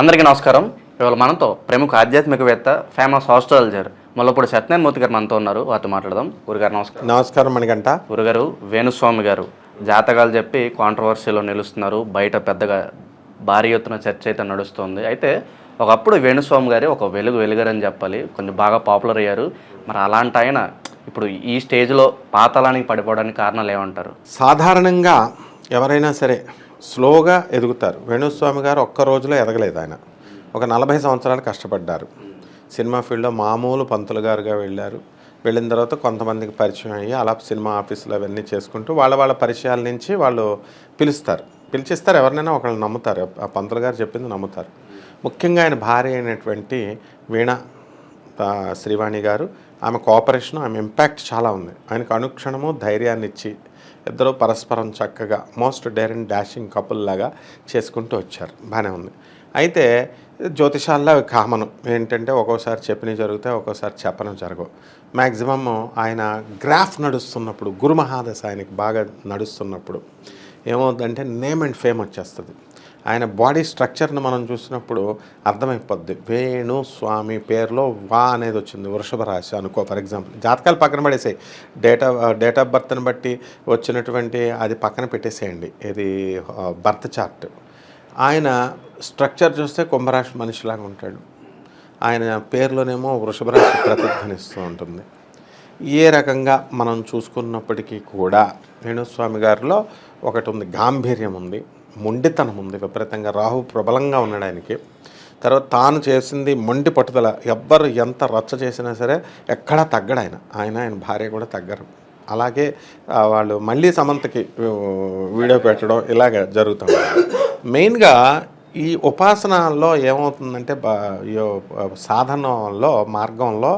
అందరికీ నమస్కారం. ఇవాళ మనతో ప్రముఖ ఆధ్యాత్మికవేత్త, ఫేమస్ ఆస్ట్రాలజర్ ముల్లపూడి సత్యనారాయణ మూర్తి గారు మనతో ఉన్నారు. వారితో మాట్లాడదాం. గురుగారు నమస్కారం. నమస్కారం మణికంఠ. గురుగారు, వేణుస్వామి గారు జాతకాలు చెప్పి కాంట్రవర్సీలో నిలుస్తున్నారు. బయట పెద్దగా భారీ ఎత్తున చర్చ అయితే నడుస్తుంది. అయితే ఒకప్పుడు వేణుస్వామి గారి ఒక వెలుగరని చెప్పాలి, కొంచెం బాగా పాపులర్ అయ్యారు. మరి అలాంటి ఆయన ఇప్పుడు ఈ స్టేజ్లో పాతాళానికి పడిపోవడానికి కారణాలు ఏమంటారు? సాధారణంగా ఎవరైనా సరే స్లోగా ఎదుగుతారు. వేణుస్వామి గారు ఒక్క రోజులో ఎదగలేదు. ఆయన ఒక 40 సంవత్సరాలు కష్టపడ్డారు. సినిమా ఫీల్డ్లో మామూలు పంతులు గారుగా వెళ్ళారు. వెళ్ళిన తర్వాత కొంతమందికి పరిచయం అయ్యి అలా సినిమా ఆఫీసులు అవన్నీ చేసుకుంటూ వాళ్ళ పరిచయాల నుంచి వాళ్ళు పిలిచిస్తారు. ఎవరినైనా ఒకళ్ళు నమ్ముతారు. ఆ పంతులు గారు చెప్పింది నమ్ముతారు. ముఖ్యంగా ఆయన భార్య అయినటువంటి వీణ శ్రీవాణి గారు, ఆమె కోఆపరేషన్, ఆమె ఇంపాక్ట్ చాలా ఉంది. ఆయనకు అనుక్షణము ధైర్యాన్ని ఇచ్చి ఇద్దరు పరస్పరం చక్కగా most dare and dashing couple లాగా చేసుకుంటూ వచ్చారు. బాగానే ఉంది. అయితే జ్యోతిషాల్లో అవి కామను ఏంటంటే ఒక్కోసారి చెప్పినవి జరుగుతాయి, ఒక్కోసారి చెప్పనవి జరగవు. మ్యాక్సిమమ్ ఆయన గ్రాఫ్ నడుస్తున్నప్పుడు, గురుమహాదశ ఆయనకి బాగా నడుస్తున్నప్పుడు ఏమవుతుందంటే నేమ్ అండ్ ఫేమ్ వచ్చేస్తుంది. ఆయన బాడీ స్ట్రక్చర్ని మనం చూసినప్పుడు అర్థమైపోద్ది. వేణుస్వామి పేరులో వా అనేది వచ్చింది, వృషభ రాశి అనుకో. ఫర్ ఎగ్జాంపుల్ జాతకాలు పక్కన పడేసాయి, డేట్ ఆఫ్ బర్త్ని బట్టి వచ్చినటువంటి అది పక్కన పెట్టేసేయండి, ఇది బర్త్ చార్ట్. ఆయన స్ట్రక్చర్ చూస్తే కుంభరాశి మనిషిలాగా ఉంటాడు. ఆయన పేరులోనేమో వృషభ రాశి ప్రతిధ్వనిస్తూ ఉంటుంది. ఏ రకంగా మనం చూసుకున్నప్పటికీ కూడా వేణుస్వామి గారిలో ఒకటి ఉంది, గాంభీర్యం ఉంది, మొండితనం ఉంది. విపరీతంగా రాహు ప్రబలంగా ఉన్నాడు ఆయనకి. తర్వాత తాను చేసింది మొండి పట్టుదల. ఎవ్వరు ఎంత రచ్చ చేసినా సరే ఎక్కడా తగ్గడు ఆయన భార్య కూడా తగ్గరు. అలాగే వాళ్ళు మళ్ళీ సమంతకి వీడియో పెట్టడం ఇలాగ జరుగుతుంది. మెయిన్గా ఈ ఉపాసనలో ఏమవుతుందంటే సాధనలో మార్గంలో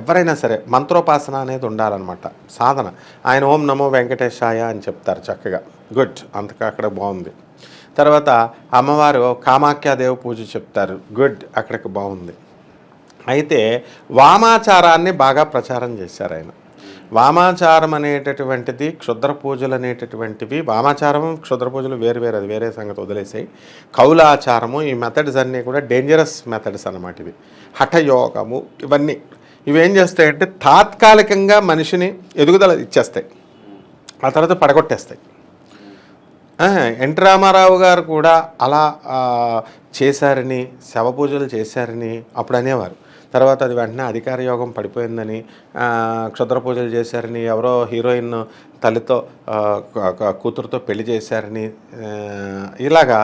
ఎవరైనా సరే మంత్రోపాసన అనేది ఉండాలన్నమాట సాధన. ఆయన ఓం నమో వెంకటేశాయ అని చెప్తారు చక్కగా, గుడ్, అంతగా అక్కడ బాగుంది. తర్వాత అమ్మవారు కామాఖ్యాదేవి పూజ చెప్తారు, గుడ్, అక్కడికి బాగుంది. అయితే వామాచారాన్ని బాగా ప్రచారం చేశారు ఆయన. వామాచారం అనేటటువంటిది, క్షుద్ర పూజలు అనేటటువంటివి, వామాచారం క్షుద్ర పూజలు వేరు, అది వేరే సంగతి వదిలేసాయి. కౌలాచారము, ఈ మెథడ్స్ అన్నీ కూడా డేంజరస్ మెథడ్స్ అన్నమాట. ఇవి హఠయోగము, ఇవేం చేస్తాయంటే తాత్కాలికంగా మనిషిని ఎదుగుదల ఇచ్చేస్తాయి, ఆ తర్వాత పడగొట్టేస్తాయి. ఎన్టీ రామారావు గారు కూడా అలా చేశారని, శవ పూజలు చేశారని అప్పుడు అనేవారు. తర్వాత అది వెంటనే అధికార యోగం పడిపోయిందని, క్షుద్ర పూజలు చేశారని, ఎవరో హీరోయిన్ తల్లితో కూతురుతో పెళ్లి చేశారని, ఇలాగా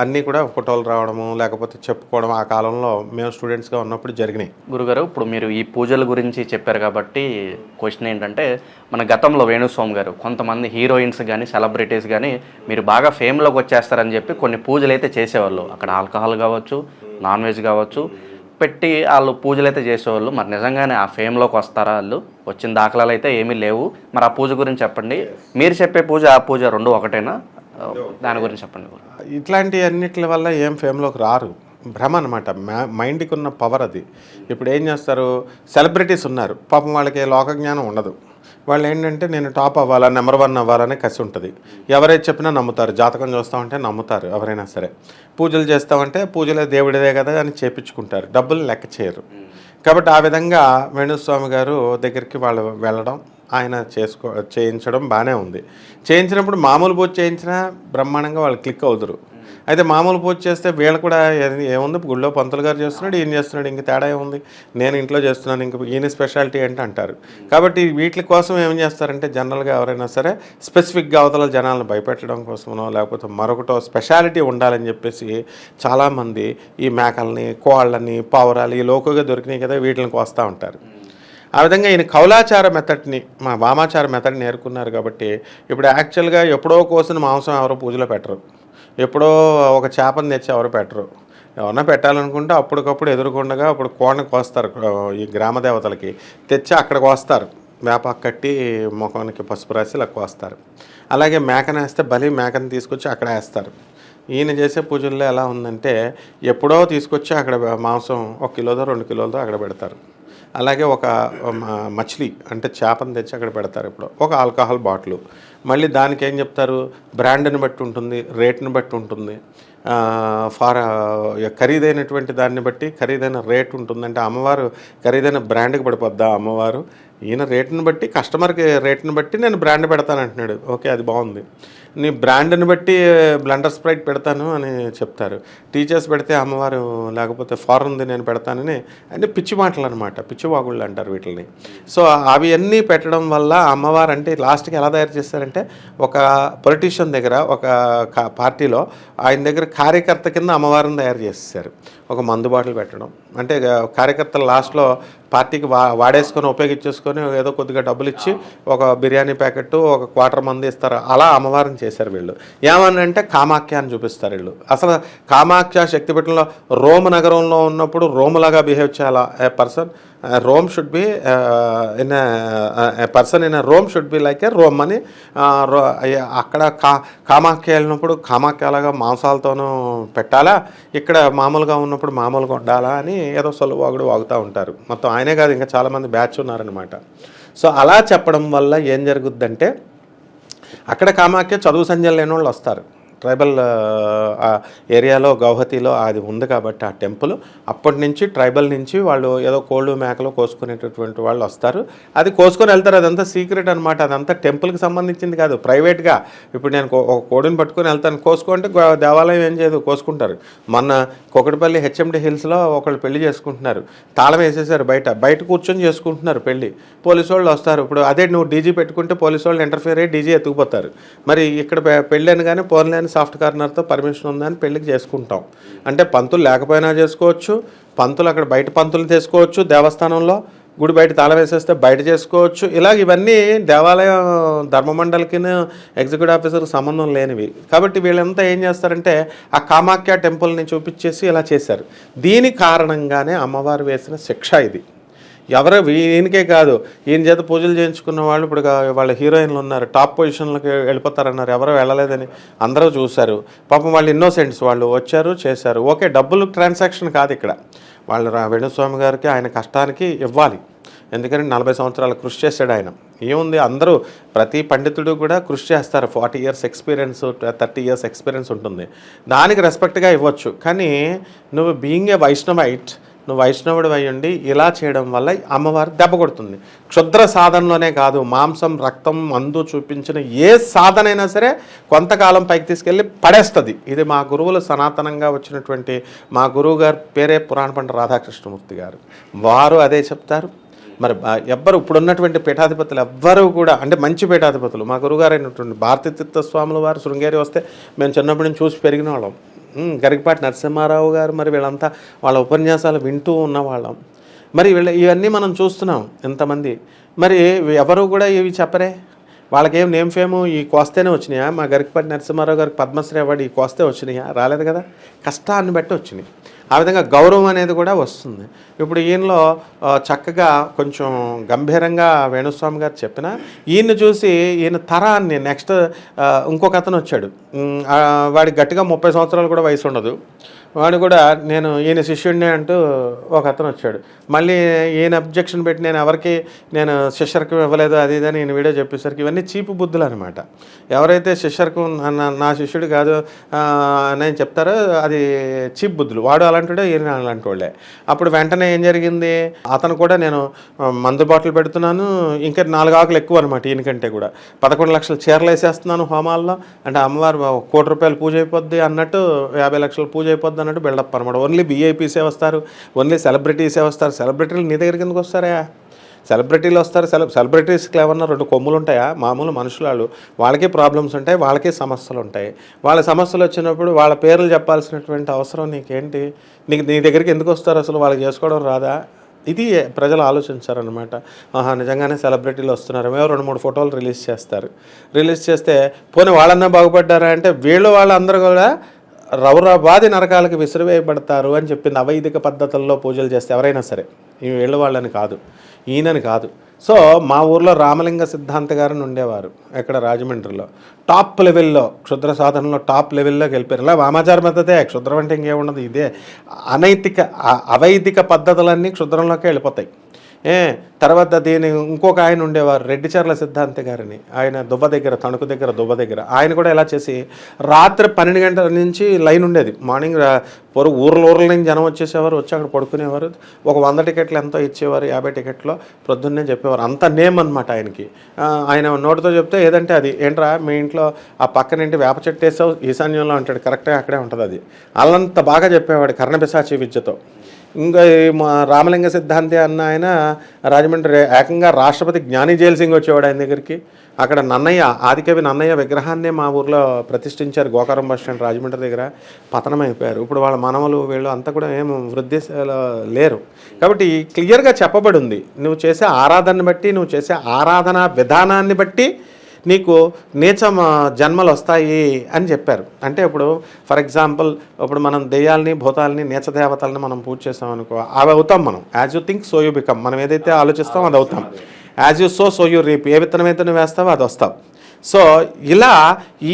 అన్నీ కూడా ఫోటోలు రావడము లేకపోతే చెప్పుకోవడం ఆ కాలంలో మేము స్టూడెంట్స్గా ఉన్నప్పుడు జరిగినాయి. గురుగారు, ఇప్పుడు మీరు ఈ పూజల గురించి చెప్పారు కాబట్టి క్వశ్చన్ ఏంటంటే, మన గతంలో వేణుస్వామి గారు కొంతమంది హీరోయిన్స్ కానీ సెలబ్రిటీస్ కానీ మీరు బాగా ఫేమ్లోకి వచ్చేస్తారని చెప్పి కొన్ని పూజలు అయితే చేసేవాళ్ళు. అక్కడ ఆల్కహాల్ కావచ్చు, నాన్ వెజ్ కావచ్చు పెట్టి వాళ్ళు పూజలు అయితే చేసేవాళ్ళు. మరి నిజంగానే ఆ ఫేమ్లోకి వస్తారా? వాళ్ళు వచ్చిన దాఖలాలు అయితే ఏమీ లేవు. మరి ఆ పూజ గురించి చెప్పండి. మీరు చెప్పే పూజ, ఆ పూజ రెండు ఒకటేనా? దాని గురించి చెప్పండి. ఇట్లాంటి అన్నిటి వల్ల ఏం ఫేమ్లోకి రారు, భ్రమ అనమాట. మైండ్కి ఉన్న పవర్ అది. ఇప్పుడు ఏం చేస్తారు, సెలబ్రిటీస్ ఉన్నారు, పాపం వాళ్ళకి లోకజ్ఞానం ఉండదు. వాళ్ళు ఏంటంటే నేను టాప్ అవ్వాలా, నెంబర్ 1 అవ్వాలనే కసి ఉంటుంది. ఎవరైతే చెప్పినా నమ్ముతారు. జాతకం చూస్తామంటే నమ్ముతారు ఎవరైనా సరే. పూజలు చేస్తామంటే పూజలే దేవుడిదే కదా అని చేపించుకుంటారు, డబ్బులు లెక్క చేయరు. కాబట్టి ఆ విధంగా వేణుస్వామి గారు దగ్గరికి వాళ్ళు వెళ్ళడం, ఆయన చేయించడం బాగానే ఉంది. చేయించినప్పుడు మామూలు పూజ చేయించినా బ్రహ్మాండంగా వాళ్ళు క్లిక్ అవుతారు. అయితే మామూలు పూజ చేస్తే వీళ్ళు కూడా ఏముంది, గుళ్ళో పంతులు గారు చేస్తున్నాడు, ఈయన చేస్తున్నాడు, ఇంక తేడా ఏముంది, నేను ఇంట్లో చేస్తున్నాను, ఇంక ఈయన స్పెషాలిటీ ఏంటి అంటారు. కాబట్టి వీటి కోసం ఏం చేస్తారంటే జనరల్గా ఎవరైనా సరే స్పెసిఫిక్గా అవతల జనాలను భయపెట్టడం కోసమనో లేకపోతే మరొకటో స్పెషాలిటీ ఉండాలని చెప్పేసి చాలామంది ఈ మేకల్ని, కోళ్ళని, పావురాలు ఈ లోకుగా దొరికినాయి కదా వీటిని కోస్తూ ఉంటారు. ఆ విధంగా ఈయన కౌలాచార మెథడ్ని, మా వామాచార మెథడ్ని నేర్చుకున్నారు. కాబట్టి ఇప్పుడు యాక్చువల్గా ఎప్పుడో కోసిన మాంసం ఎవరో పూజలో పెట్టరు, ఎప్పుడో ఒక చేపను తెచ్చి ఎవరు పెట్టరు. ఎవరన్నా పెట్టాలనుకుంటే అప్పటికప్పుడు ఎదురుకుండగా అప్పుడు కోడని కోస్తారు. ఈ గ్రామ దేవతలకి తెచ్చి అక్కడ కోస్తారు, వేపాకు కట్టి ముఖానికి పసుపు రాసి ఇలా కోస్తారు. అలాగే మేకనేస్తే మేకని తీసుకొచ్చి అక్కడ వేస్తారు. ఈయన చేసే పూజల్లో ఎలా ఉందంటే ఎప్పుడో తీసుకొచ్చి అక్కడ మాంసం 1 కిలోదో 2 కిలోలతో అక్కడ పెడతారు. అలాగే ఒక మచిలీ అంటే చేపను తెచ్చి అక్కడ పెడతారు. ఇప్పుడు ఒక ఆల్కహాల్ బాటిల్, మళ్ళీ దానికి ఏం చెప్తారు, బ్రాండ్ని బట్టి ఉంటుంది, రేట్ని బట్టి ఉంటుంది, ఖరీదైనటువంటి దాన్ని బట్టి ఖరీదైన రేట్ ఉంటుంది. అంటే అమ్మవారు ఖరీదైన బ్రాండ్కి పడిపోద్దా అమ్మవారు? ఈయన రేటుని బట్టి, కస్టమర్కి రేటుని బట్టి నేను బ్రాండ్ పెడతాను అంటున్నాడు. ఓకే, అది బాగుంది. నీ బ్రాండ్ని బట్టి బ్లెండర్ స్ప్రైట్ పెడతాను అని చెప్తారు. టీచర్స్ పెడితే అమ్మవారు, లేకపోతే ఫారెన్ది నేను పెడతానని, అంటే పిచ్చి మాటలు అనమాట, పిచ్చి వాగుళ్ళు అంటారు వీటిని. సో అవి అన్నీ పెట్టడం వల్ల అమ్మవారు అంటే లాస్ట్కి ఎలా తయారు చేస్తారంటే, ఒక పొలిటీషియన్ దగ్గర, ఒక పార్టీలో ఆయన దగ్గర కార్యకర్త కింద అమ్మవారిని తయారు చేసేసారు. ఒక మందు బాటిల్ పెట్టడం అంటే కార్యకర్తలు లాస్ట్లో పార్టీకి వాడేసుకొని ఉపయోగించేసుకొని ఏదో కొద్దిగా డబ్బులు ఇచ్చి ఒక బిర్యానీ ప్యాకెట్, ఒక క్వార్టర్ మంది ఇస్తారు. అలా అమ్మవారిని చేశారు వీళ్ళు. ఏమని అంటే కామాఖ్య అని చూపిస్తారు వీళ్ళు. అసలు కామాఖ్య శక్తిపీఠంలో రోమ్ నగరంలో ఉన్నప్పుడు రోములాగా బిహేవ్ చేయాలా a person. Rome should be in a person in Rome should be like a Rome అని. అక్కడ కామాఖ్య వెళ్ళినప్పుడు కామాఖ్యలాగా మాంసాలతోనూ పెట్టాలా, ఇక్కడ మామూలుగా ఉన్నప్పుడు మామూలుగా ఉండాలా అని ఏదో సొల్లువాగుడు వాగుతూ ఉంటారు. మొత్తం ఆయనే కాదు, ఇంకా చాలామంది బ్యాచ్ ఉన్నారనమాట. సో అలా చెప్పడం వల్ల ఏం జరుగుద్దంటే, అక్కడ కామాఖ్య చదువు సంధ్యలు లేని వాళ్ళు వస్తారు. ట్రైబల్ ఏరియాలో గౌహతిలో అది ఉంది కాబట్టి ఆ టెంపుల్, అప్పటి నుంచి ట్రైబల్ నుంచి వాళ్ళు ఏదో కోళ్ళు మేకలు కోసుకునేటటువంటి వాళ్ళు వస్తారు. అది కోసుకొని వెళ్తారు. అదంతా సీక్రెట్ అనమాట. అదంతా టెంపుల్కి సంబంధించింది కాదు, ప్రైవేట్గా. ఇప్పుడు నేను ఒక కోడిని పట్టుకొని వెళ్తాను, కోసుకుంటే దేవాలయం ఏం చేయదు, కోసుకుంటారు. మొన్న కొకటిపల్లి హెచ్ఎండి హిల్స్లో ఒకళ్ళు పెళ్లి చేసుకుంటున్నారు, తాళం వేసేసారు, బయట కూర్చొని చేసుకుంటున్నారు పెళ్లి. పోలీసు వాళ్ళు వస్తారు. ఇప్పుడు అదే నువ్వు డీజీ పెట్టుకుంటే పోలీసు వాళ్ళు ఇంటర్ఫియర్ అయ్యి డీజీ ఎత్తుకుపోతారు. మరి ఇక్కడ పెళ్ళి అని కానీ పోన్లేని సాఫ్ట్ కార్నర్తో పర్మిషన్ ఉందని పెళ్ళికి చేసుకుంటాం. అంటే పంతులు లేకపోయినా చేసుకోవచ్చు, పంతులు అక్కడ బయట పంతులు చేసుకోవచ్చు, దేవస్థానంలో గుడి బయట తాళం వేసేస్తే బయట చేసుకోవచ్చు. ఇలాగ ఇవన్నీ దేవాలయం ధర్మమండలికి ఎగ్జిక్యూటివ్ ఆఫీసర్కి సంబంధం లేనివి. కాబట్టి వీళ్ళంతా ఏం చేస్తారంటే ఆ కామాఖ్య టెంపుల్ని చూపించేసి ఇలా చేశారు. దీని కారణంగానే అమ్మవారు వేసిన శిక్ష ఇది. ఎవరు ఈయనకే కాదు, ఈయన చేత పూజలు చేయించుకున్న వాళ్ళు ఇప్పుడు వాళ్ళ హీరోయిన్లు ఉన్నారు, టాప్ పొజిషన్లోకి వెళ్ళిపోతారన్నారు. ఎవరో వెళ్ళలేదని అందరూ చూశారు. పాపం వాళ్ళు ఇన్నోసెంట్స్, వాళ్ళు వచ్చారు చేశారు. ఓకే, డబ్బులు ట్రాన్సాక్షన్ కాదు ఇక్కడ. వాళ్ళు వేణుస్వామి గారికి ఆయన కష్టానికి ఇవ్వాలి. ఎందుకంటే 40 సంవత్సరాలు కృషి చేశాడు ఆయన. ఏముంది, అందరూ ప్రతి పండితుడు కూడా కృషి చేస్తారు. 40 ఇయర్స్ ఎక్స్పీరియన్స్, 30 ఇయర్స్ ఎక్స్పీరియన్స్ ఉంటుంది, దానికి రెస్పెక్ట్గా ఇవ్వచ్చు. కానీ నువ్వు బీయింగ్ ఏ వైష్ణవైట్, నువ్వు వైష్ణవుడు అయ్యండి ఇలా చేయడం వల్ల అమ్మవారు దెబ్బ కొడుతుంది. క్షుద్ర సాధనలోనే కాదు, మాంసం, రక్తం, మందు చూపించిన ఏ సాధనైనా సరే కొంతకాలం పైకి తీసుకెళ్ళి పడేస్తుంది. ఇది మా గురువులు సనాతనంగా వచ్చినటువంటి మా గురువు గారు పేరే పురాణ పండిత రాధాకృష్ణమూర్తి గారు, వారు అదే చెప్తారు. మరి ఎవ్వరు ఇప్పుడున్నటువంటి పీఠాధిపతులు ఎవ్వరూ కూడా, అంటే మంచి పీఠాధిపతులు, మా గురువుగారు అయినటువంటి భారతీ తీర్థస్వాముల వారు శృంగేరి వస్తే మేము చిన్నప్పటి నుంచి చూసి పెరిగిన వాళ్ళం. గరికపాటి నరసింహారావు గారు, మరి వీళ్ళంతా వాళ్ళ ఉపన్యాసాలు వింటూ ఉన్నవాళ్ళం. మరి ఇవన్నీ మనం చూస్తున్నాం ఎంతమంది. మరి ఎవరు కూడా ఇవి చెప్పరే, వాళ్ళకేం నేమ్ ఫేము ఈ కోస్తేనే వచ్చినాయా? మా గరికపాటి నరసింహారావు గారికి పద్మశ్రీ అవార్డు ఈ కోస్తే వచ్చినాయా? రాలేదు కదా, కష్టాన్ని బట్టి వచ్చినాయి. ఆ విధంగా గౌరవం అనేది కూడా వస్తుంది. ఇప్పుడు ఈయనలో చక్కగా కొంచెం గంభీరంగా వేణుస్వామి గారు చెప్పిన ఈయన్ని చూసి ఈయన తరాన్ని నెక్స్ట్ ఇంకొక అతను వచ్చాడు. వాడికి గట్టిగా 30 సంవత్సరాలు కూడా వయసు ఉండదు. వాడు కూడా నేను ఈయన శిష్యుడిని అంటూ ఒక అతను వచ్చాడు. మళ్ళీ ఈయన అబ్జెక్షన్ పెట్టి నేను శిష్యర్కం ఇవ్వలేదు అది ఇదని ఈయన వీడియో చెప్పేసరికి ఇవన్నీ చీపు బుద్ధులు అనమాట. ఎవరైతే శిష్యర్కం నా శిష్యుడు కాదు నేను చెప్తారో అది చీప్ బుద్ధులు. వాడు అలాంటివాడే, ఈయన అలాంటి వాళ్ళే. అప్పుడు వెంటనే ఏం జరిగింది, అతను కూడా నేను మందు బాటిల్ పెడుతున్నాను, ఇంకా 4 ఆకులు ఎక్కువ అనమాట ఈయనకంటే కూడా, 11 లక్షల చీరలు వేసేస్తున్నాను హోమాల్లో, అంటే అమ్మవారు 1 కోటి రూపాయలు పూజ అయిపోద్ది అన్నట్టు, 50 లక్షల పూజ అయిపోద్ది అన్నట్టు బిల్డప్ అనమాట. ఓన్లీ వీఐపీసే వస్తారు, ఓన్లీ సెలబ్రిటీసే వస్తారు. సెలబ్రిటీలు నీ దగ్గర కిందకు వస్తారా? సెలబ్రిటీలు వస్తారు. సెలబ్రిటీస్కి ఏమన్నా 2 కొమ్ములు ఉంటాయా? మామూలు మనుషులు వాళ్ళకి ప్రాబ్లమ్స్ ఉంటాయి, వాళ్ళకి సమస్యలు ఉంటాయి. వాళ్ళ సమస్యలు వచ్చినప్పుడు వాళ్ళ పేర్లు చెప్పాల్సినటువంటి అవసరం నీకేంటి? నీ దగ్గరికి ఎందుకు వస్తారు? అసలు వాళ్ళకి చేసుకోవడం రాదా? ఇది ప్రజలు ఆలోచించారనమాట. నిజంగానే సెలబ్రిటీలు వస్తున్నారు, మేము 2-3 ఫోటోలు రిలీజ్ చేస్తారు. రిలీజ్ చేస్తే పోనీ వాళ్ళన్నా బాగుపడ్డారా అంటే వాళ్ళందరూ కూడా రౌరవాది నరకాలకు విసిరివేయబడతారు అని చెప్పింది. అవైదిక పద్ధతుల్లో పూజలు చేస్తే ఎవరైనా సరే, వీళ్ళు వాళ్ళని కాదు, ఈయనని కాదు. సో మా ఊర్లో రామలింగ సిద్ధాంత గారిని ఉండేవారు, ఎక్కడ రాజమండ్రిలో, టాప్ లెవెల్లో క్షుద్ర సాధనలో టాప్ లెవెల్లోకి వెళ్ళిపోయారు. ఇలా వామాచార పద్ధతే, క్షుద్రం అంటే ఇంకేముండదు. ఇదే అవైదిక పద్ధతులన్నీ క్షుద్రంలోకి వెళ్ళిపోతాయి. తర్వాత దీని ఇంకొక ఆయన ఉండేవారు రెడ్డిచర్ల సిద్ధాంతి గారిని, ఆయన దుబ్బ దగ్గర, తణుకు దగ్గర దుబ్బ దగ్గర, ఆయన కూడా ఇలా చేసి రాత్రి 12 గంటల నుంచి లైన్ ఉండేది. మార్నింగ్ ఊర్ల నుంచి జనం వచ్చేసేవారు, వచ్చి అక్కడ పడుకునేవారు. ఒక 100 టికెట్లు ఎంతో ఇచ్చేవారు, 50 టికెట్లో ప్రొద్దున్నే చెప్పేవారు. అంత నేమ్ అనమాట ఆయనకి. ఆయన నోటితో చెప్తే ఏదంటే అది, ఏంట్రా మీ ఇంట్లో ఆ పక్కనేంటి వేప చెట్టు వేసావు ఈశాన్యంలో అంటాడు, కరెక్ట్గా అక్కడే ఉంటుంది అది. అల్లంత బాగా చెప్పేవాడు కర్ణపిశాచి విద్యతో. ఇంకా మా రామలింగ సిద్ధాంతి అన్న ఆయన రాజమండ్రి ఏకంగా రాష్ట్రపతి జ్ఞాని జైల్ సింగ్ వచ్చేవాడు ఆయన దగ్గరికి. అక్కడ నన్నయ్య, ఆదికవి నన్నయ్య విగ్రహాన్నే మా ఊర్లో ప్రతిష్ఠించారు గోకారం బస్ స్టాండ్ రాజమండ్రి దగ్గర. పతనమైపోయారు. ఇప్పుడు వాళ్ళ మనవలు వీళ్ళు అంతా కూడా ఏం వృద్ధి లేరు. కాబట్టి క్లియర్గా చెప్పబడి ఉంది, నువ్వు చేసే ఆరాధనని బట్టి, నువ్వు చేసే ఆరాధన విధానాన్ని బట్టి నీకు నీచ జన్మలు వస్తాయి అని చెప్పారు. అంటే ఇప్పుడు ఫర్ ఎగ్జాంపుల్, ఇప్పుడు మనం దెయ్యాలని భూతాలని నీచ దేవతలని మనం పూజ చేస్తాం అనుకో, అవి అవుతాం మనం. As you think so you become. మనం ఏదైతే ఆలోచిస్తామో అది అవుతాం. As you so you reap. ఏ విత్తనం అయితే నువ్వు వేస్తావో అది వస్తావు. సో ఇలా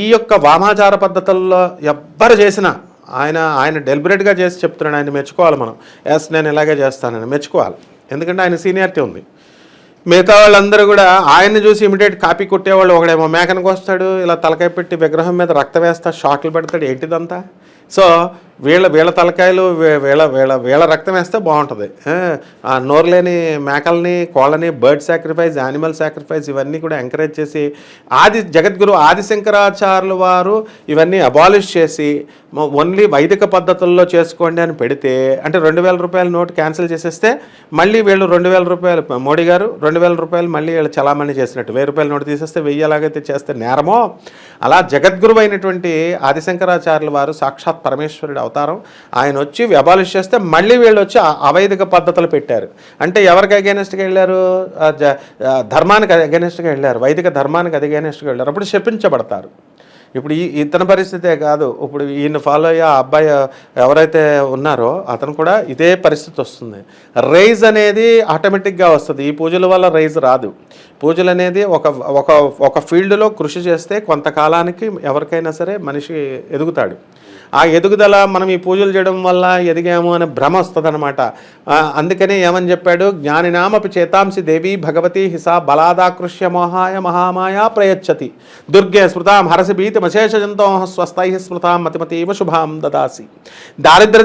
ఈ యొక్క వామాచార పద్ధతుల్లో ఎవ్వరు చేసినా ఆయన డెలిబరేట్గా చేసి చెప్తున్నాడు. ఆయన మెచ్చుకోవాలి మనం. ఎస్ నేను ఇలాగే చేస్తానని మెచ్చుకోవాలి. ఎందుకంటే ఆయన సీనియారిటీ ఉంది. మిగతా వాళ్ళందరూ కూడా ఆయన్ని చూసి ఇమిడియట్ కాపీ కొట్టేవాళ్ళు. ఒకడేమో మేకనికి వస్తాడు, ఇలా తలకాయ పెట్టి విగ్రహం మీద రక్తం వేస్తా షాట్లు పెడతాడు. ఏంటిదంతా? సో వీళ్ళ తలకాయలు వీళ్ళ రక్తం వేస్తే బాగుంటుంది. ఆ నోరు లేని మేకల్ని, కోళ్ళని, బర్డ్ సాక్రిఫైస్, యానిమల్ సాక్రిఫైస్ ఇవన్నీ కూడా ఎంకరేజ్ చేసి జగద్గురు ఆదిశంకరాచార్యుల వారు ఇవన్నీ అబాలిష్ చేసి ఓన్లీ వైదిక పద్ధతుల్లో చేసుకోండి అని పెడితే, అంటే 2000 రూపాయల నోటు క్యాన్సిల్ చేసేస్తే మళ్ళీ వీళ్ళు 2000 రూపాయలు, మోడీ గారు 2000 రూపాయలు మళ్ళీ వీళ్ళు చలామణి చేసినట్టు, 1000 రూపాయల నోటు తీసేస్తే 1000 ఎలాగైతే చేస్తే నేరమో, అలా జగద్గురు అయినటువంటి ఆదిశంకరాచార్యుల వారు సాక్షాత్ పరమేశ్వరుడు అవతారం. ఆయన వచ్చి అబాలిష్ చేస్తే మళ్ళీ వీళ్ళు వచ్చి అవైదిక పద్ధతులు పెట్టారు. అంటే ఎవరికి అగేనెస్ట్గా వెళ్ళారు? ధర్మానికి అగేనెస్ట్గా వెళ్ళారు, వైదిక ధర్మానికి అగేనెస్ట్గా వెళ్ళారు. అప్పుడు శపించబడతారు. ఇప్పుడు ఇతని పరిస్థితే కాదు, ఇప్పుడు ఈయన ఫాలో అయ్యే ఆ అబ్బాయి ఎవరైతే ఉన్నారో అతను కూడా ఇదే పరిస్థితి వస్తుంది. రైజ్ అనేది ఆటోమేటిక్గా వస్తుంది. ఈ పూజల వల్ల రైజ్ రాదు. పూజలు అనేది ఒక ఫీల్డ్లో కృషి చేస్తే కొంతకాలానికి ఎవరికైనా సరే మనిషి ఎదుగుతాడు. ఆ ఎదుగుదల మనం ఈ పూజలు చేయడం వల్ల ఎదిగాము అనే భ్రమ వస్తుంది అనమాట. అందుకనే ఏమని చెప్పాడు? జ్ఞానినామపి చేతాంసి దేవి భగవతి హిసా బలాదాకృష్య మోహాయ మహామాయా ప్రయచ్చతి దుర్గే స్మృతాం హరసి భీతి మశేష జంతో స్వస్థై స్మృతాం మతిమతీవ శుభాం దదాసి దారిద్ర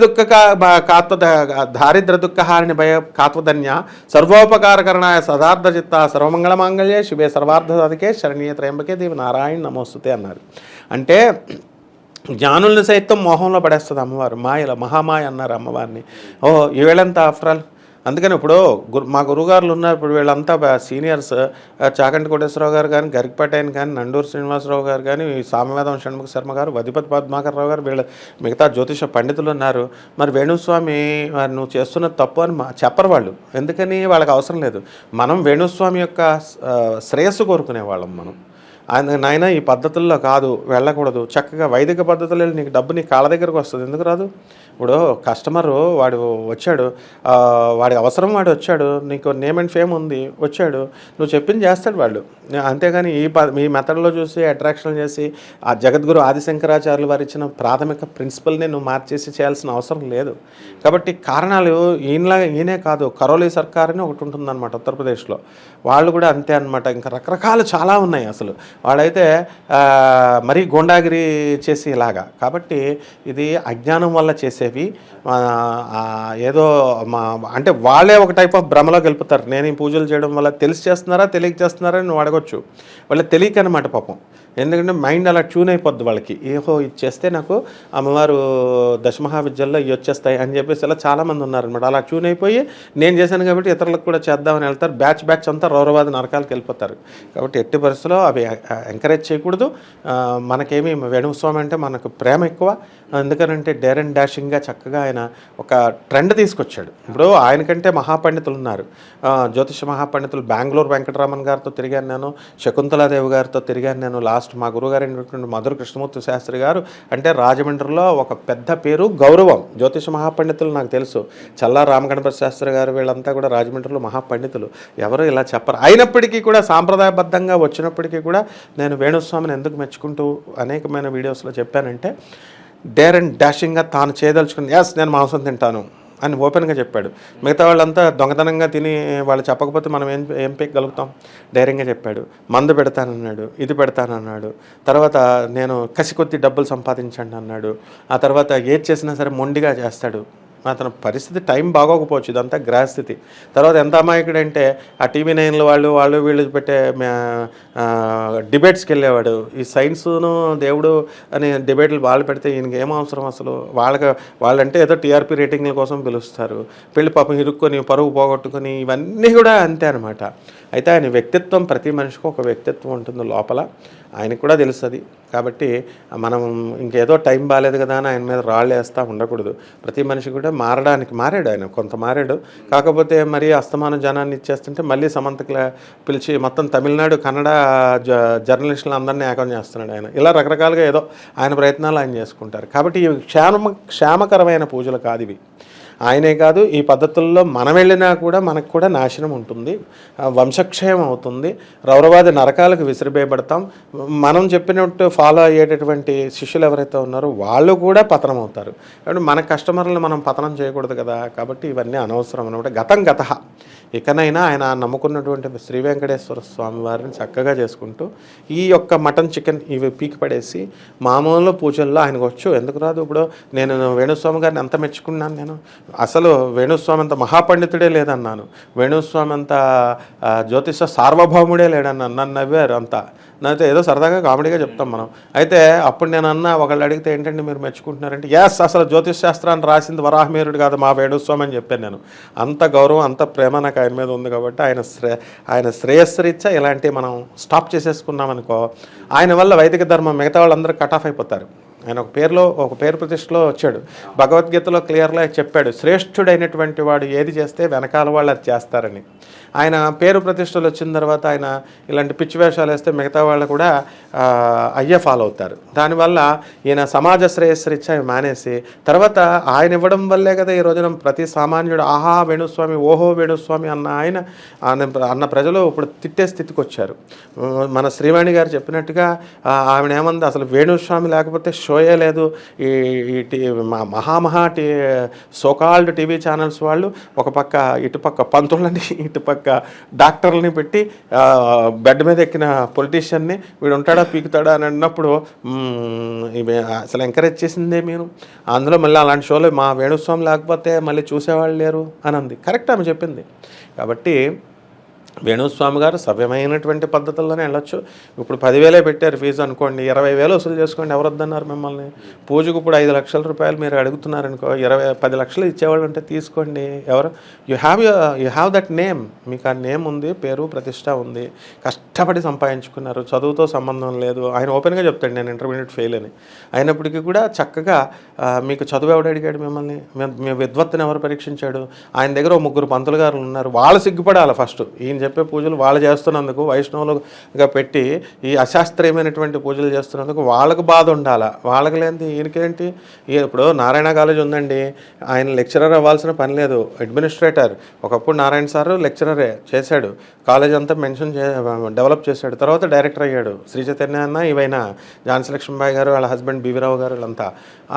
దుఃఖహారిణి భయ కాత్వధన్య సర్వోపకారకరణాయ సదార్థచిత్త సర్వమంగళమాంగళ్యే శివే సర్వార్థ సాధికే శరణ్యే త్రయంబకే దేవి నారాయణ నమోస్తుతే అన్నారు. అంటే జ్ఞానుల్ని సైతం మోహంలో పడేస్తుంది అమ్మవారు. మాయల మహామాయ అన్నారు అమ్మవారిని. ఈవేళంతా ఆఫ్టర్ ఆల్. అందుకని ఇప్పుడు మా గురువుగారులు ఉన్నారు. ఇప్పుడు వీళ్ళంతా సీనియర్స్, చాకంటి కోటేశ్వరరావు గారు కానీ, గరికపాటి ఆయన కానీ, నండూరు శ్రీనివాసరావు గారు కానీ, సామవేదం షణ్ముఖ శర్మ గారు, వధిపతి పద్మాకర్ రావు గారు, వీళ్ళ మిగతా జ్యోతిష పండితులు ఉన్నారు. మరి వేణుస్వామి నువ్వు చేస్తున్న తప్పు అని చెప్పరు వాళ్ళు. ఎందుకని? వాళ్ళకి అవసరం లేదు. మనం వేణుస్వామి యొక్క శ్రేయస్సు కోరుకునే వాళ్ళం మనం. నాయన ఈ పద్ధతుల్లో కాదు, వెళ్ళకూడదు, చక్కగా వైదిక పద్ధతుల్లో నీకు డబ్బు నీ కాళ్ళ దగ్గరకు వస్తుంది. ఎందుకు రాదు? ఇప్పుడు కస్టమరు వాడు వచ్చాడు, వాడి అవసరం వాడు వచ్చాడు, నీకు నేమ్ అండ్ ఫేమ్ ఉంది, వచ్చాడు, నువ్వు చెప్పింది చేస్తాడు వాళ్ళు. అంతేగాని ఈ మెథడ్లో చూసి అట్రాక్షన్ చేసి ఆ జగద్గురు ఆదిశంకరాచార్యులు వారు ఇచ్చిన ప్రాథమిక ప్రిన్సిపల్ని నువ్వు మార్చేసి చేయాల్సిన అవసరం లేదు. కాబట్టి కారణాలు ఈయనే కాదు, కరోలి సర్కార్ అని ఒకటి ఉంటుందన్నమాట ఉత్తరప్రదేశ్లో. వాళ్ళు కూడా అంతే అనమాట. ఇంకా రకరకాలు చాలా ఉన్నాయి. అసలు వాళ్ళైతే మరీ గోండాగిరి చేసి ఇలాగా. కాబట్టి ఇది అజ్ఞానం వల్ల చేసేవి. ఏదో అంటే వాళ్ళే ఒక టైప్ ఆఫ్ భ్రమలోకి వెళ్ళిపోతారు. నేను ఈ పూజలు చేయడం వల్ల తెలిసి చేస్తున్నారా తెలియక చేస్తున్నారా అని నువ్వు అడగొచ్చు. వాళ్ళకి తెలియక అనమాట పాపం. ఎందుకంటే మైండ్ అలా ట్యూన్ అయిపోద్ది వాళ్ళకి. ఏహో ఇది చేస్తే నాకు అమ్మవారు దశమహావిద్యల్లో ఇవి వచ్చేస్తాయి అని చెప్పేసి ఇలా చాలామంది ఉన్నారనమాట. అలా ట్యూన్ అయిపోయి నేను చేశాను కాబట్టి ఇతరులకు కూడా చేద్దామని వెళ్తారు. బ్యాచ్ అంతా రౌరవాద నరకాలకు వెళ్ళిపోతారు. కాబట్టి ఎట్టి పరిస్థితుల్లో అవి ఎంకరేజ్ చేయకూడదు. మనకేమి వేణుస్వామి అంటే మనకు ప్రేమ ఎక్కువ. ఎందుకనంటే డేర్ అండ్ డాషింగ్గా చక్కగా ఆయన ఒక ట్రెండ్ తీసుకొచ్చాడు. ఇప్పుడు ఆయనకంటే మహాపండితులు ఉన్నారు. జ్యోతిష మహాపండితులు బెంగళూరు వెంకటరామన్ గారితో తిరిగాను నేను, శకుంతలాదేవి గారితో తిరిగాను నేను. లాస్ట్ మా గురువుగారు అయినటువంటి మధుర కృష్ణమూర్తి శాస్త్రి గారు అంటే రాజమండ్రిలో ఒక పెద్ద పేరు, గౌరవం. జ్యోతిష మహాపండితులు నాకు తెలుసు. చల్లా రామగణపతి శాస్త్రి గారు వీళ్ళంతా కూడా రాజమండ్రిలో మహాపండితులు. ఎవరు ఇలా చెప్పరు. అయినప్పటికీ కూడా సాంప్రదాయబద్ధంగా వచ్చినప్పటికీ కూడా నేను వేణుస్వామిని ఎందుకు మెచ్చుకుంటూ అనేకమైన వీడియోస్లో చెప్పానంటే డేర్ అండ్ డాషింగ్గా తాను చేయదలుచుకుని, ఎస్ నేను మాంసం తింటాను, అని ఓపెన్గా చెప్పాడు. మిగతా వాళ్ళంతా దొంగతనంగా తిని వాళ్ళు చెప్పకపోతే మనం ఏం పీకగలుగుతాం. ధైర్యంగా చెప్పాడు. మందు పెడతానన్నాడు, ఇది పెడతానన్నాడు. తర్వాత నేను కసి కొద్ది డబ్బులు సంపాదించండి అన్నాడు. ఆ తర్వాత ఏది చేసినా సరే మొండిగా చేస్తాడు. అతని పరిస్థితి టైం బాగోకపోవచ్చు, ఇదంతా గ్రహస్థితి. తర్వాత ఎంత అమాయకుడంటే ఆ టీవీ నైన్లు వాళ్ళు వీళ్ళు పెట్టే డిబేట్స్కి వెళ్ళేవాడు. ఈ సైన్స్ను దేవుడు అని డిబేట్లు వాళ్ళు పెడితే ఈయనకి ఏం అవసరం అసలు. వాళ్ళంటే ఏదో టీఆర్పీ రేటింగ్ల కోసం పిలుస్తారు. పెళ్లి పాపం ఇరుక్కొని పరువు పోగొట్టుకొని ఇవన్నీ కూడా అంతే అనమాట. అయితే ఆయన వ్యక్తిత్వం, ప్రతి మనిషికి ఒక వ్యక్తిత్వం ఉంటుంది లోపల, ఆయనకు కూడా తెలుస్తుంది. కాబట్టి మనం ఇంకేదో టైం బాగాలేదు కదా అని ఆయన మీద రాళ్ళు వేస్తూ ఉండకూడదు. ప్రతి మనిషి కూడా మారాడు, ఆయన కొంత మారాడు. కాకపోతే మరీ అస్తమానం జనాన్ని ఇచ్చేస్తుంటే మళ్ళీ సమంతకి పిలిచి మొత్తం తమిళనాడు కన్నడ జర్నలిస్టులు అందరినీ ఏకం చేస్తున్నాడు ఆయన. ఇలా రకరకాలుగా ఏదో ఆయన ప్రయత్నాలు ఆయన చేసుకుంటారు. కాబట్టి ఇవి క్షేమకరమైన పూజలు కాదు ఇవి. ఆయనే కాదు, ఈ పద్ధతుల్లో మనం వెళ్ళినా కూడా మనకు కూడా నాశనం ఉంటుంది, వంశక్షయం అవుతుంది, రౌరవాది నరకాలకు విసిరివేయబడతాం. మనం చెప్పినట్టు ఫాలో అయ్యేటటువంటి శిష్యులు ఎవరైతే ఉన్నారో వాళ్ళు కూడా పతనం అవుతారు. కాబట్టి మన కస్టమర్లను మనం పతనం చేయకూడదు కదా. కాబట్టి ఇవన్నీ అనవసరం అనమాట. గత ఇకనైనా ఆయన నమ్ముకున్నటువంటి శ్రీ వెంకటేశ్వర స్వామి వారిని చక్కగా చేసుకుంటూ ఈ యొక్క మటన్ చికెన్ ఇవి పీకి పడేసి మామూలు పూజల్లో ఆయనకు వచ్చు. ఎందుకు రాదు? ఇప్పుడు నేను వేణుస్వామి గారిని ఎంత మెచ్చుకున్నాను. నేను అసలు వేణుస్వామి అంత మహాపండితుడే లేదన్నాను, వేణుస్వామి అంత జ్యోతిష సార్వభౌముడే లేడన్నాను. నన్ను నవ్వారు అంతా. నాతో ఏదో సరదాగా కామెడీగా చెప్తాం మనం. అయితే అప్పుడు నేను ఒకళ్ళు అడిగితే ఏంటంటే మీరు మెచ్చుకుంటున్నారంటే, ఎస్, అసలు జ్యోతిష్ శాస్త్రాన్ని రాసింది వరాహమీరుడు కాదు మా వేణుస్వామి అని చెప్పాను నేను. అంత గౌరవం, అంత ప్రేమ నాకు ఆయన మీద ఉంది. కాబట్టి ఆయన శ్రేయస్సురీత్యా ఇలాంటివి మనం స్టాప్ చేసేసుకున్నాం అనుకో, ఆయన వల్ల వైదిక ధర్మం మిగతా వాళ్ళందరూ కట్ ఆఫ్ అయిపోతారు. ఆయన ఒక పేరు ప్రతిష్టలో వచ్చాడు. భగవద్గీతలో క్లియర్గా చెప్పాడు, శ్రేష్ఠుడైనటువంటి వాడు ఏది చేస్తే వెనకాల వాళ్ళు అది చేస్తారని. ఆయన పేరు ప్రతిష్టలు వచ్చిన తర్వాత ఆయన ఇలాంటి పిచ్చి వేషాలు వేస్తే మిగతా వాళ్ళు కూడా అయ్యే ఫాలో అవుతారు. దానివల్ల ఈయన సమాజ శ్రేయస్సురీత్యా మానేసి తర్వాత ఆయన ఇవ్వడం వల్లే కదా ఈ రోజున ప్రతి సామాన్యుడు ఆహా వేణుస్వామి, ఓహో వేణుస్వామి అన్న ప్రజలు ఇప్పుడు తిట్టే స్థితికి వచ్చారు. మన శ్రీవాణి గారు చెప్పినట్టుగా ఆవిడ ఏమంది, అసలు వేణుస్వామి లేకపోతే షోయే లేదు. ఈ మహా సోకాల్డ్ టీవీ ఛానల్స్ వాళ్ళు ఒక పక్క ఇటుపక్క పంతులని, ఇటుపక్క డాక్టర్లని పెట్టి బెడ్ మీద ఎక్కిన పొలిటీషియన్ని వీడు ఉంటాడా పీకుతాడా అని అన్నప్పుడు అసలు ఎంకరేజ్ చేసిందే మీరు. అందులో మళ్ళీ అలాంటి షోలో మా వేణుస్వామి లేకపోతే మళ్ళీ చూసేవాళ్ళు లేరు అని అంది. కరెక్ట్ ఆమె చెప్పింది. కాబట్టి వేణుస్వామి గారు సవ్యమైనటువంటి పద్ధతుల్లోనే వెళ్ళొచ్చు. ఇప్పుడు 10,000 పెట్టారు ఫీజు అనుకోండి, 20,000 వసూలు చేసుకోండి. ఎవరు వద్దన్నారు మిమ్మల్ని? పూజకు ఇప్పుడు 5 లక్షల రూపాయలు మీరు అడుగుతున్నారనుకో, 10 లక్షలు ఇచ్చేవాళ్ళు అంటే తీసుకోండి. ఎవరు యూ హ్యావ్ దట్ నేమ్, మీకు ఆ నేమ్ ఉంది, పేరు ప్రతిష్ట ఉంది, కష్టపడి సంపాదించుకున్నారు, చదువుతో సంబంధం లేదు. ఆయన ఓపెన్గా చెప్తాడు నేను ఇంటర్మీడియట్ ఫెయిల్ అని. అయినప్పటికీ కూడా చక్కగా మీకు చదువు ఎవడు అడిగాడు మిమ్మల్ని? మీ విద్వత్తుని ఎవరు పరీక్షించాడు? ఆయన దగ్గర 3 పంతులు గారు ఉన్నారు, వాళ్ళు సిగ్గుపడాలి ఫస్ట్. ఈయన చెప్పే పూజలు వాళ్ళు చేస్తున్నందుకు, వైష్ణవులుగా పెట్టి ఈ అశాస్త్రీయమైనటువంటి పూజలు చేస్తున్నందుకు వాళ్ళకు బాధ ఉండాలా. వాళ్ళకి లేనిది ఈయనకేంటి? ఇప్పుడు నారాయణ కాలేజ్ ఉందండి, ఆయన లెక్చరర్ అవ్వాల్సిన పని లేదు, అడ్మినిస్ట్రేటర్. ఒకప్పుడు నారాయణ సారు లెక్చరరే చేశాడు, కాలేజ్ అంతా డెవలప్ చేశాడు. తర్వాత డైరెక్టర్ అయ్యాడు. శ్రీ చైతన్య అన్న, ఇవైనా ఝాన్సీ లక్ష్మీబాయి గారు, వాళ్ళ హస్బెండ్ బీవీరావు గారు, వీళ్ళంతా.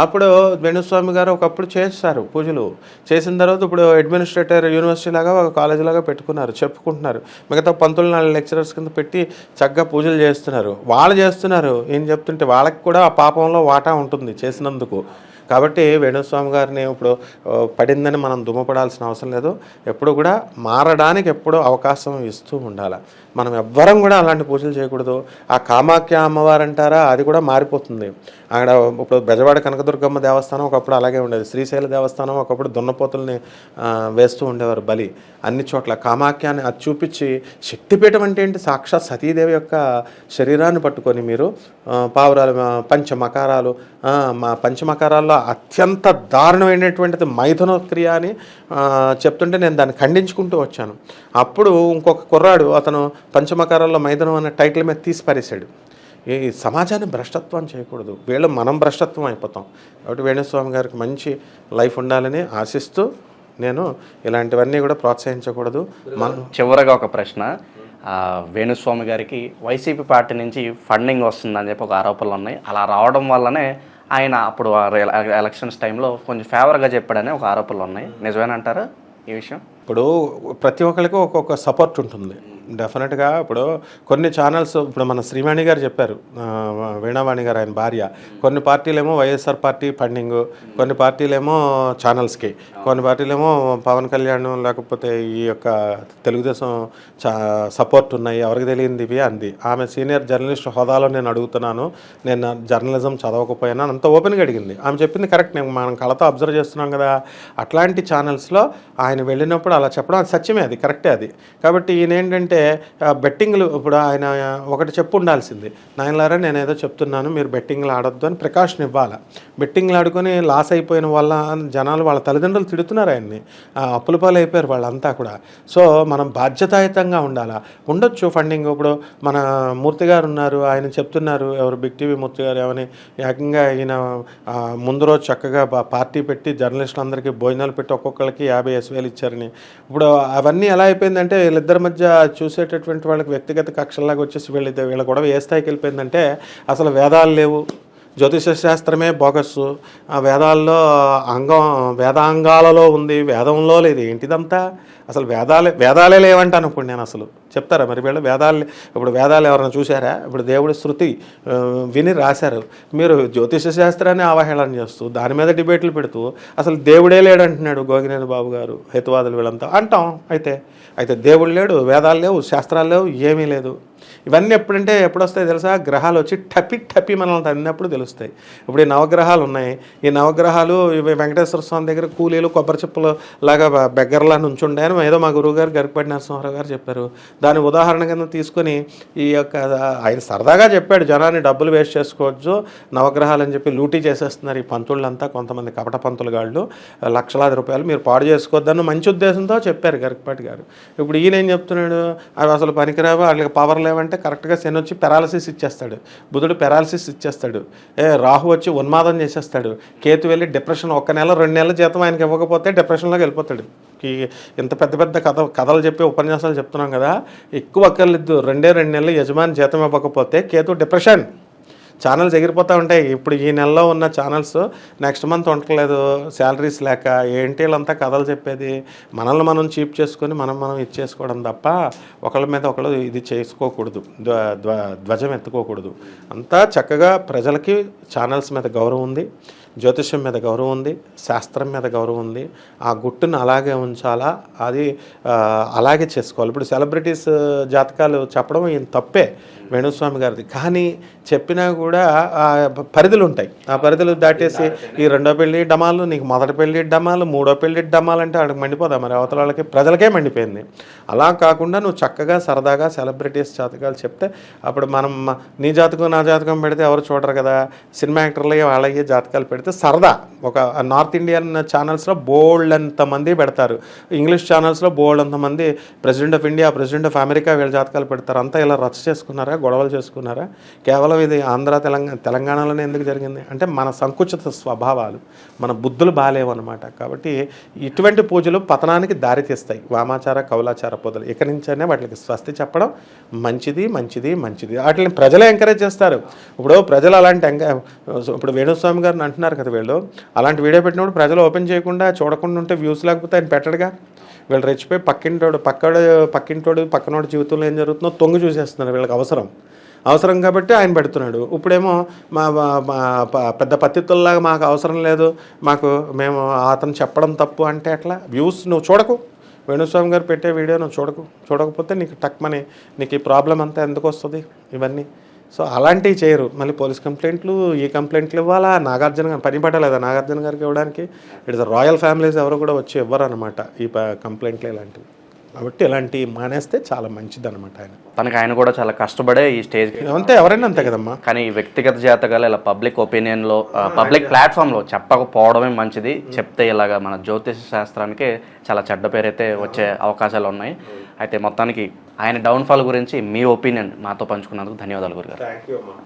అప్పుడు వేణుస్వామి గారు ఒకప్పుడు చేస్తారు పూజలు. చేసిన తర్వాత ఇప్పుడు అడ్మినిస్ట్రేటర్ యూనివర్సిటీ లాగా ఒక కాలేజ్ లాగా పెట్టుకున్నారు, చెప్పుకుంటున్నారు. మిగతా పంతులు 4 లెక్చరర్స్ కింద పెట్టి చక్కగా పూజలు చేస్తున్నారు. వాళ్ళు చేస్తున్నారు, ఏం చెప్తుంటే వాళ్ళకి కూడా ఆ పాపంలో వాటా ఉంటుంది చేసినందుకు. కాబట్టి వేణుస్వామి గారిని ఇప్పుడు పడిందని మనం దుమ్మపడాల్సిన అవసరం లేదు. ఎప్పుడు కూడా మారడానికి ఎప్పుడూ అవకాశం ఇస్తూ ఉండాలి. మనం ఎవ్వరం కూడా అలాంటి పూజలు చేయకూడదు. ఆ కామాఖ్య అమ్మవారు అంటారా, అది కూడా మారిపోతుంది. అక్కడ ఇప్పుడు బెజవాడ కనకదుర్గమ్మ దేవస్థానం ఒకప్పుడు అలాగే ఉండేది. శ్రీశైల దేవస్థానం ఒకప్పుడు దున్నపోతుల్ని వేస్తూ ఉండేవారు బలి. అన్ని చోట్ల కామాఖ్యాన్ని అది చూపించి, శక్తిపీఠం అంటే ఏంటి? సాక్షాత్ సతీదేవి యొక్క శరీరాన్ని పట్టుకొని మీరు పావురాలు, పంచమకారాలు, మా పంచమకారాల్లో అత్యంత దారుణమైనటువంటిది మైథునక్రియ అని చెప్తుంటే నేను దాన్ని ఖండించుకుంటూ వచ్చాను. అప్పుడు ఇంకొక కుర్రాడు అతను పంచమకారాల్లో మైథునం అనే టైటిల్ మీద తీసి పారేశాడు. ఈ సమాజాన్ని భ్రష్టత్వం చేయకూడదు, మనం భ్రష్టత్వం అయిపోతాం. కాబట్టి వేణుస్వామి గారికి మంచి లైఫ్ ఉండాలని ఆశిస్తూ నేను ఇలాంటివన్నీ కూడా ప్రోత్సహించకూడదు. చివరగా ఒక ప్రశ్న, వేణుస్వామి గారికి వైసీపీ పార్టీ నుంచి ఫండింగ్ వస్తుందని చెప్పి ఒక ఆరోపణలు ఉన్నాయి. అలా రావడం వల్లనే ఆయన అప్పుడు ఎలక్షన్స్ టైంలో కొంచెం ఫేవర్గా చెప్పాడని ఒక ఆరోపణలు ఉన్నాయి, నిజమేనంటారా ఈ విషయం? ఇప్పుడు ప్రతి ఒక్కరికి ఒక్కొక్క సపోర్ట్ ఉంటుంది డెఫినెట్గా. ఇప్పుడు కొన్ని ఛానల్స్, ఇప్పుడు మన శ్రీవాణి గారు చెప్పారు, వీణావాణి గారు ఆయన భార్య, కొన్ని పార్టీలేమో వైఎస్ఆర్ పార్టీ ఫండింగ్, కొన్ని పార్టీలేమో ఛానల్స్కి, కొన్ని పార్టీలేమో పవన్ కళ్యాణ్ లేకపోతే ఈ యొక్క తెలుగుదేశం సపోర్ట్ ఉన్నాయి, ఎవరికి తెలియదు ఇవి అంది. ఆమె సీనియర్ జర్నలిస్ట్ హోదాలో నేను అడుగుతున్నాను, నేను జర్నలిజం చదవకపోయినా అంత ఓపెన్గా అడిగింది. ఆమె చెప్పింది కరెక్ట్, నేను మనం కళతో అబ్జర్వ్ చేస్తున్నాం కదా. అట్లాంటి ఛానల్స్లో ఆయన వెళ్ళినప్పుడు అలా చెప్పడం అది సత్యమే, అది కరెక్టే అది. కాబట్టి ఈయన ఏంటంటే బెట్టింగ్లు, ఇప్పుడు ఆయన ఒకటి చెప్పు ఉండాల్సింది, నాయనలారా నేను ఏదో చెప్తున్నాను మీరు బెట్టింగ్లు ఆడొద్దు అని ప్రికాషన్ ఇవ్వాలి. బెట్టింగ్లు ఆడుకొని లాస్ అయిపోయిన వల్ల జనాలు వాళ్ళ తల్లిదండ్రులు తిడుతున్నారు ఆయన్ని, అప్పుల పాలు అయిపోయారు వాళ్ళంతా కూడా. సో మనం బాధ్యతాయుతంగా ఉండాలా. ఉండొచ్చు ఫండింగ్. ఇప్పుడు మన మూర్తి గారు ఉన్నారు, ఆయన చెప్తున్నారు, ఎవరు బిగ్ టీవీ మూర్తి గారు ఏమని, ఏకంగా ఈయన ముందు రోజు చక్కగా పార్టీ పెట్టి జర్నలిస్టులందరికీ భోజనాలు పెట్టి ఒక్కొక్కరికి 50,000 ఇచ్చారని. ఇప్పుడు అవన్నీ ఎలా అయిపోయిందంటే వీళ్ళిద్దరి మధ్య చూసేటటువంటి వాళ్ళకి వ్యక్తిగత కక్షల్లాగా వచ్చేసి వీళ్ళ గొడవ ఏ స్థాయికి వెళ్ళిపోయిందంటే అసలు వేదాలు లేవు, జ్యోతిష శాస్త్రమే బోగస్సు, ఆ వేదాల్లో వేదాంగాలలో ఉంది, వేదంలో లేదు. ఏంటిదంతా అసలు వేదాలే లేవంటాను ఇప్పుడు నేను. అసలు చెప్తారా మరి వీళ్ళు ఇప్పుడు వేదాలు ఎవరైనా చూసారా? ఇప్పుడు దేవుడి శృతి విని రాశారు, మీరు జ్యోతిష శాస్త్రాన్ని అవహేళన చేస్తూ దాని మీద డిబేట్లు పెడుతూ అసలు దేవుడే లేడంటున్నాడు గోగినేని బాబు గారు, హేతువాదులు వీళ్ళంతా అంటాం. అయితే దేవుడు లేడు, వేదాలు లేవు, శాస్త్రాలు లేవు, ఏమీ లేదు. ఇవన్నీ ఎప్పుడు వస్తాయి తెలుసా? గ్రహాలు వచ్చి టపి మనల్ని తన్నినప్పుడు తెలుస్తాయి. ఇప్పుడు ఈ నవగ్రహాలు ఉన్నాయి, ఈ నవగ్రహాలు ఇవి వెంకటేశ్వర స్వామి దగ్గర కూలీలు కొబ్బరి చెప్పులు లాగా బెగ్గరలా నుంచుండే అని ఏదో మా గురువుగారు గరికపాటి నరసింహారావు గారు చెప్పారు. దాని ఉదాహరణ కింద తీసుకొని ఈ యొక్క ఆయన సరదాగా చెప్పాడు, జనాన్ని డబ్బులు వేస్ట్ చేసుకోవచ్చు నవగ్రహాలు అని చెప్పి లూటీ చేసేస్తున్నారు ఈ పంతుళ్ళంతా, కొంతమంది కపట పంతులు గాళ్ళు, లక్షలాది రూపాయలు మీరు పాడు చేసుకోవద్దని మంచి ఉద్దేశంతో చెప్పారు గరికపాటి గారు. ఇప్పుడు ఈయన ఏం చెప్తున్నాడు, అవి అసలు పనికిరావు, వాళ్ళకి పవర్ లేవంటే కరెక్ట్గా శని వచ్చి పెరాలసిస్ ఇచ్చేస్తాడు, బుధుడు పెరాలసిస్ ఇచ్చేస్తాడు, రాహు వచ్చి ఉన్మాదం చేసేస్తాడు, కేతు వెళ్ళి డిప్రెషన్ 1 నెల 2 నెలల జీతం ఆయనకి ఇవ్వకపోతే డిప్రెషన్లోకి వెళ్ళిపోతాడు. ఇంత పెద్ద కథలు చెప్పి ఉపన్యాసాలు చెప్తున్నాం కదా, ఎక్కువ అక్కర్లేదు. 2 నెలలు యజమాని జీతం ఇవ్వకపోతే కేతు డిప్రెషన్, ఛానల్స్ ఎగిరిపోతూ ఉంటాయి. ఇప్పుడు ఈ నెలలో ఉన్న ఛానల్స్ నెక్స్ట్ మంత్ ఉండట్లేదు, శాలరీస్ లేక. ఏంటి వీళ్ళంతా కథలు చెప్పేది? మనల్ని మనం చీప్ చేసుకొని మనం ఇచ్చేసుకోవడం తప్ప ఒకళ్ళ మీద ఒకళ్ళు ఇది చేసుకోకూడదు, ధ్వజం ఎత్తుకోకూడదు. అంతా చక్కగా ప్రజలకి ఛానల్స్ మీద గౌరవం ఉంది, జ్యోతిష్యం మీద గౌరవం ఉంది, శాస్త్రం మీద గౌరవం ఉంది. ఆ గుట్టును అలాగే ఉంచాలా, అది అలాగే చేసుకోవాలి. ఇప్పుడు సెలబ్రిటీస్ జాతకాలు చెప్పడం ఈయన తప్పే వేణుస్వామి గారిది, కానీ చెప్పినా కూడా పరిధులు ఉంటాయి. ఆ పరిధులు దాటేసి ఈ 2వ పెళ్ళి డమాలు, నీకు మొదటి పెళ్ళి డమాలు, 3వ పెళ్ళి డమాలు అంటే ఆడికి మండిపోదా? మరి అవతల వాళ్ళకి ప్రజలకే మండిపోయింది. అలా కాకుండా నువ్వు చక్కగా సరదాగా సెలబ్రిటీస్ జాతకాలు చెప్తే అప్పుడు మనం నీ జాతకం నా జాతకం పెడితే ఎవరు చూడరు కదా. సినిమా యాక్టర్లు వాళ్ళకి జాతకాలు పెడితే సరదా. ఒక నార్త్ ఇండియన్ ఛానల్స్లో బోల్డ్ అంతమంది పెడతారు, ఇంగ్లీష్ ఛానల్స్లో బోల్డ్ అంతమంది president of India, president of America వీళ్ళ జాతకాలు పెడతారు. అంతా ఇలా రచ్చ చేసుకున్నారా, గొడవలు చేసుకున్నారా? కేవలం ఇది ఆంధ్ర తెలంగాణలోనే ఎందుకు జరిగింది అంటే మన సంకుచిత స్వభావాలు, మన బుద్ధులు బాలేవన్నమాట. కాబట్టి ఇటువంటి పూజలు పతనానికి దారితీస్తాయి. వామాచార కౌలాచార పూజలు ఇక నుంచైనా వాటికి స్వస్తి చెప్పడం మంచిది. వాటిని ప్రజలే ఎంకరేజ్ చేస్తారు. ఇప్పుడు ప్రజలు అలాంటి ఇప్పుడు వేణుస్వామి గారిని అంటున్నారు కదా, వీళ్ళు అలాంటి వీడియో పెట్టినప్పుడు ప్రజలు ఓపెన్ చేయకుండా చూడకుండా ఉంటే వ్యూస్ లేకపోతే ఆయన పెట్టడుగా. వీళ్ళు రెచ్చిపోయి పక్కింటోడు పక్కనోడి జీవితంలో ఏం జరుగుతుందో తొంగి చూసేస్తున్నారు. వీళ్ళకి అవసరం కాబట్టి ఆయన పెడుతున్నాడు. ఇప్పుడేమో మా పెద్ద పత్తితుల్లాగా మాకు అవసరం లేదు, మేము అతను చెప్పడం తప్పు అంటే ఎట్లా? వ్యూస్ నువ్వు చూడకు, వేణుస్వామి గారు పెట్టే వీడియో నువ్వు చూడకపోతే నీకు టక్మని నీకు ఈ ప్రాబ్లం అంతా ఎందుకు వస్తుంది ఇవన్నీ? సో అలాంటివి చేయరు. మళ్ళీ పోలీస్ కంప్లైంట్లు, ఈ కంప్లైంట్లు ఇవ్వాలా? నాగార్జున గారు పని పట్టలేదా నాగార్జున గారికి ఇవ్వడానికి? ఇట్స్ రాయల్ ఫ్యామిలీస్ ఎవరు కూడా వచ్చి ఇవ్వరు అనమాట ఈ కంప్లైంట్లు ఇలాంటివి. కాబట్టి ఇలాంటివి మానేస్తే చాలా మంచిది అనమాట. ఆయన కూడా చాలా కష్టపడే ఈ స్టేజ్ అంతే, ఎవరైనా అంతే కదమ్మా. కానీ వ్యక్తిగత జాతకాలు ఇలా పబ్లిక్ ఒపీనియన్లో పబ్లిక్ ప్లాట్ఫామ్లో చెప్పకపోవడమే మంచిది. చెప్తే ఇలాగా మన జ్యోతిష శాస్త్రానికి చాలా చెడ్డ పేరైతే వచ్చే అవకాశాలు ఉన్నాయి. అయితే మొత్తానికి ఆయన డౌన్ఫాల్ గురించి మీ ఒపీనియన్ మాతో పంచుకున్నందుకు ధన్యవాదాలు గురుగారు. థ్యాంక్ యూ అమ్మా.